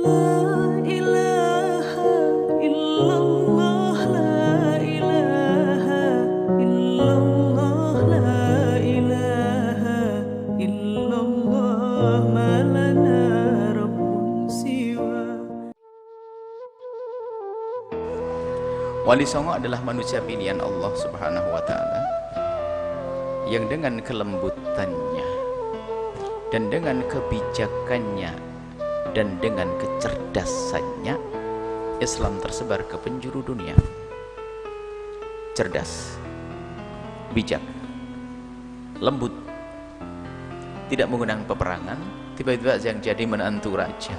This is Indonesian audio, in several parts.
La ilaha illallah, la ilaha illallah, la ilaha illallah, ma lana rabbun siwa. Wali Songo adalah manusia pilihan Allah Subhanahu wa Ta'ala yang dengan kelembutannya dan dengan kebijakannya dan dengan kecerdasannya Islam tersebar ke penjuru dunia. Cerdas, bijak, lembut, tidak menggunakan peperangan, tiba-tiba yang jadi menantu raja.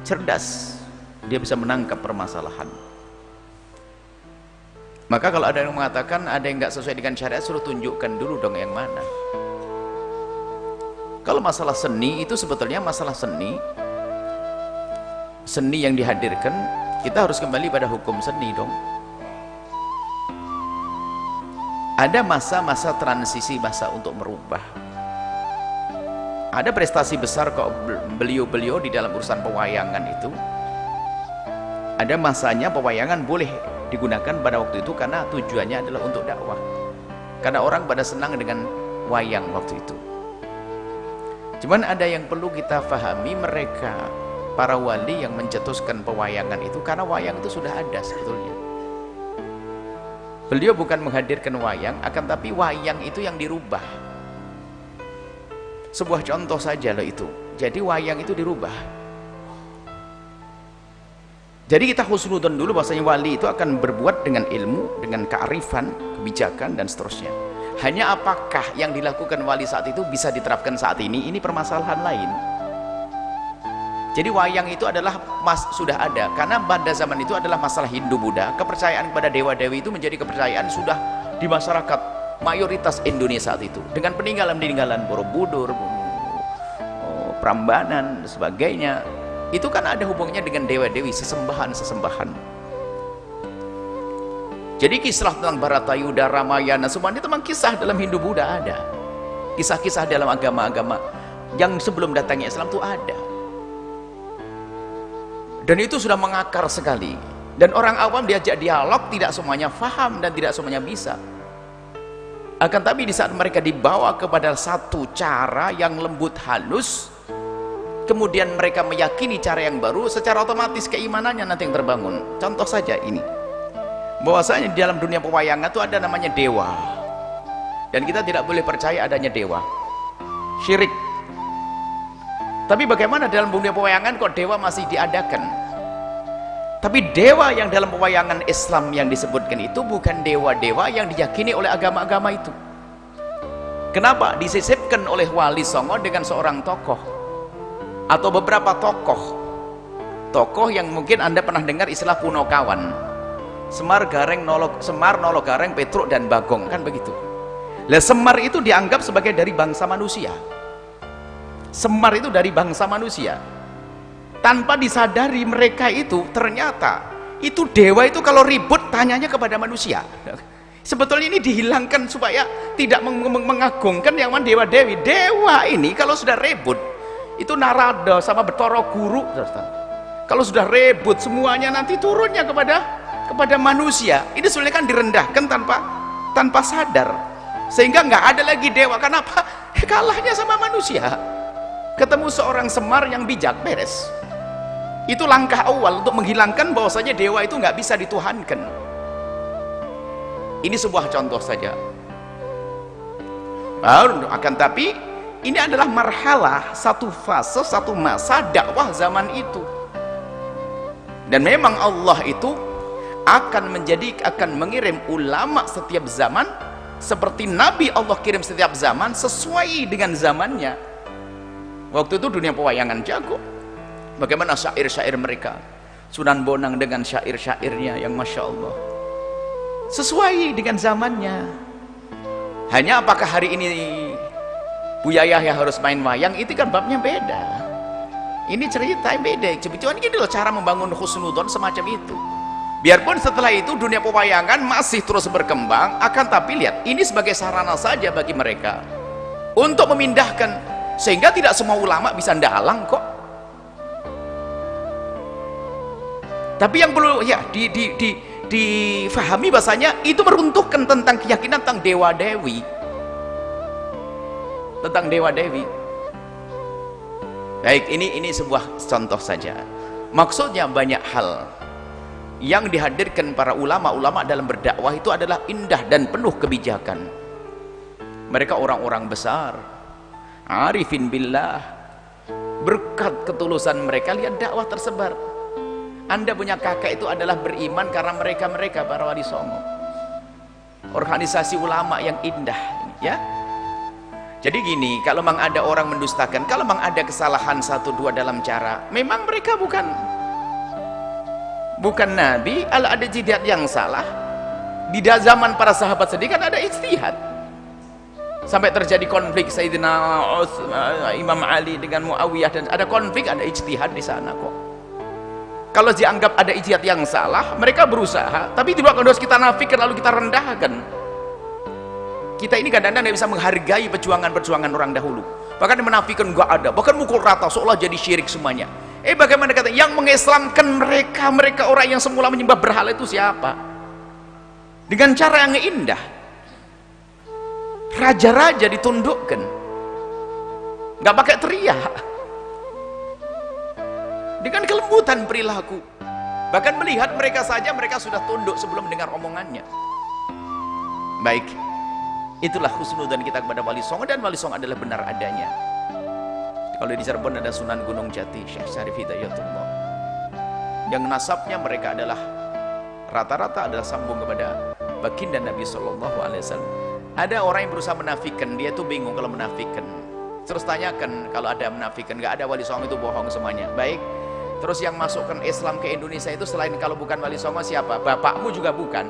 Cerdas, dia bisa menangkap permasalahan. Maka kalau ada yang mengatakan ada yang nggak sesuai dengan syariat, suruh tunjukkan dulu dong yang mana. Kalau masalah seni itu sebetulnya masalah seni yang dihadirkan, kita harus kembali pada hukum seni dong. Ada masa-masa transisi, masa untuk merubah. Ada prestasi besar kok beliau-beliau di dalam urusan pewayangan itu. Ada masanya pewayangan boleh digunakan pada waktu itu karena tujuannya adalah untuk dakwah, karena orang pada senang dengan wayang waktu itu. Cuman ada yang perlu kita pahami, mereka para wali yang mencetuskan pewayangan itu karena wayang itu sudah ada sebetulnya. Beliau bukan menghadirkan wayang, akan tapi wayang itu yang dirubah. Sebuah contoh saja loh itu. Jadi wayang itu dirubah. Jadi kita husnudon dulu bahwasanya wali itu akan berbuat dengan ilmu, dengan kearifan, kebijakan dan seterusnya. Hanya apakah yang dilakukan wali saat itu bisa diterapkan saat ini permasalahan lain. Jadi wayang itu adalah sudah ada, karena pada zaman itu adalah masalah Hindu-Buddha. Kepercayaan kepada dewa-dewi itu menjadi kepercayaan sudah di masyarakat mayoritas Indonesia saat itu. Dengan peninggalan-peninggalan Borobudur, Prambanan dan sebagainya, itu kan ada hubungannya dengan dewa-dewi, sesembahan-sesembahan. Jadi kisah tentang Bharatayuda, Ramayana, semuanya itu memang kisah dalam Hindu-Buddha ada. Kisah-kisah dalam agama-agama yang sebelum datangnya Islam itu ada. Dan itu sudah mengakar sekali. Dan orang awam diajak dialog, tidak semuanya faham dan tidak semuanya bisa. Akan tapi di saat mereka dibawa kepada satu cara yang lembut halus, kemudian mereka meyakini cara yang baru, secara otomatis keimanannya nanti yang terbangun. Contoh saja ini, bahwasanya di dalam dunia pewayangan itu ada namanya dewa, dan kita tidak boleh percaya adanya dewa, syirik. Tapi bagaimana dalam dunia pewayangan kok dewa masih diadakan? Tapi dewa yang dalam pewayangan Islam yang disebutkan itu bukan dewa-dewa yang diyakini oleh agama-agama itu. Kenapa? Disisipkan oleh Wali Songo dengan seorang tokoh atau beberapa tokoh yang mungkin Anda pernah dengar istilah Punokawan, Semar, Nolo, Gareng, Petruk dan Bagong, kan begitu. Lah Semar itu dianggap sebagai dari bangsa manusia. Semar itu dari bangsa manusia. Tanpa disadari mereka itu ternyata itu dewa itu kalau ribut tanyanya kepada manusia. Sebetulnya ini dihilangkan supaya tidak mengagungkan yang mana dewa-dewi. Dewa ini kalau sudah ribut itu Narada sama Betara Guru, kalau sudah ribut semuanya nanti turunnya kepada manusia. Ini sebenarnya kan direndahkan tanpa sadar, sehingga nggak ada lagi dewa. Kenapa? Kalahnya sama manusia. Ketemu seorang Semar yang bijak, beres. Itu langkah awal untuk menghilangkan bahwasanya dewa itu nggak bisa dituhankan. Ini sebuah contoh saja. Akan tapi ini adalah marhalah, satu fase, satu masa dakwah zaman itu. Dan memang Allah itu akan mengirim ulama setiap zaman, seperti Nabi Allah kirim setiap zaman sesuai dengan zamannya. Waktu itu dunia pewayangan jago. Bagaimana syair-syair mereka, Sunan Bonang dengan syair-syairnya yang Masya Allah sesuai dengan zamannya. Hanya apakah hari ini Buya Yahya harus main wayang, itu kan babnya beda. Ini cerita yang beda. Cuma gini loh cara membangun husnudon semacam itu. Biarpun setelah itu dunia pewayangan masih terus berkembang, akan tapi lihat, ini sebagai sarana saja bagi mereka untuk memindahkan sehingga tidak semua ulama bisa ndalang kok. Tapi yang perlu ya difahami bahasanya itu meruntuhkan tentang keyakinan tentang dewa dewi, tentang dewa dewi. Baik, ini sebuah contoh saja. Maksudnya banyak hal yang dihadirkan para ulama-ulama dalam berdakwah itu adalah indah dan penuh kebijakan. Mereka orang-orang besar, arifin billah, berkat ketulusan mereka lihat dakwah tersebar. Anda punya kakek itu adalah beriman karena mereka para wali songo, organisasi ulama yang indah, ya. Jadi gini, kalau memang ada orang mendustakan, kalau memang ada kesalahan satu dua dalam cara, memang mereka bukan nabi, kalau ada ijtihad yang salah. Di zaman para sahabat sendiri kan ada ijtihad, sampai terjadi konflik Sayyidina Imam Ali dengan Muawiyah, dan ada konflik, ada ijtihad di sana kok. Kalau dianggap ada ijtihad yang salah, mereka berusaha, tapi tidak harus kita nafikan lalu kita rendahkan. Kita ini kadang-kadang tidak bisa menghargai perjuangan orang dahulu, bahkan menafikan enggak ada, bahkan mukul rata seolah jadi syirik semuanya. Bagaimana kata yang mengislamkan mereka orang yang semula menyembah berhala itu siapa? Dengan cara yang indah, raja-raja ditundukkan, nggak pakai teriak, dengan kelembutan perilaku, bahkan melihat mereka saja mereka sudah tunduk sebelum mendengar omongannya. Baik, itulah husnudzan kita kepada Wali Songo, dan Wali Songo adalah benar adanya. Kalau di Cirebon ada Sunan Gunung Jati, Syekh Syarif Hidayatullah, yang nasabnya mereka adalah rata-rata adalah sambung kepada baginda Nabi Sallallahu Alaihi Wasallam. Ada orang yang berusaha menafikan, dia tuh bingung kalau menafikan. Terus tanyakan, kalau ada menafikan, nggak ada Wali Songo itu bohong semuanya. Baik. Terus yang masukkan Islam ke Indonesia itu selain kalau bukan Wali Songo siapa? Bapakmu juga bukan,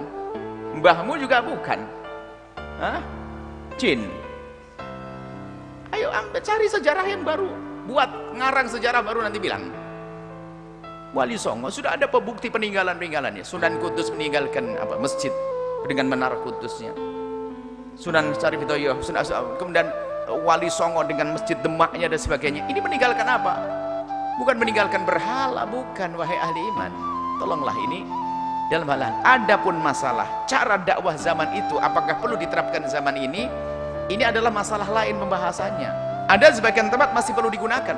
mbahmu juga bukan, hah? Jin. Ayo cari sejarah yang baru, buat ngarang sejarah baru, nanti bilang Wali Songo sudah ada pembukti peninggalan-peninggalannya. Sunan Kudus meninggalkan apa? Masjid dengan menara Kudusnya. Sunan Syarif Hidayah, kemudian Wali Songo dengan masjid Demaknya dan sebagainya. Ini meninggalkan apa? Bukan meninggalkan berhala, bukan, wahai ahli iman. Tolonglah ini dalam hal adapun masalah cara dakwah zaman itu apakah perlu diterapkan zaman ini adalah masalah lain pembahasannya. Ada sebagian tempat masih perlu digunakan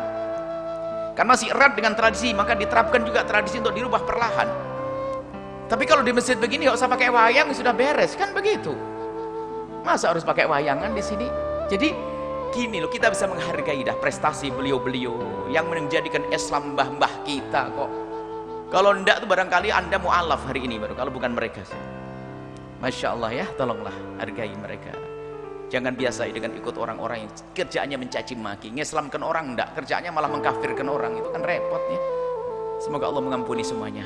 kan masih erat dengan tradisi, maka diterapkan juga tradisi untuk dirubah perlahan. Tapi kalau di masjid begini nggak usah pakai wayang, sudah beres, kan begitu. Masa harus pakai wayangan di sini? Jadi gini loh, kita bisa menghargai dah prestasi beliau-beliau yang menjadikan Islam mbah-mbah kita kok. Kalau enggak tuh barangkali Anda mu'alaf hari ini baru, kalau bukan mereka sih. Masya Allah ya, tolonglah hargai mereka. Jangan biasa dengan ikut orang-orang yang kerjaannya mencaci maki, ngislamkan orang enggak, kerjaannya malah mengkafirkan orang, itu kan repot ya. Semoga Allah mengampuni semuanya.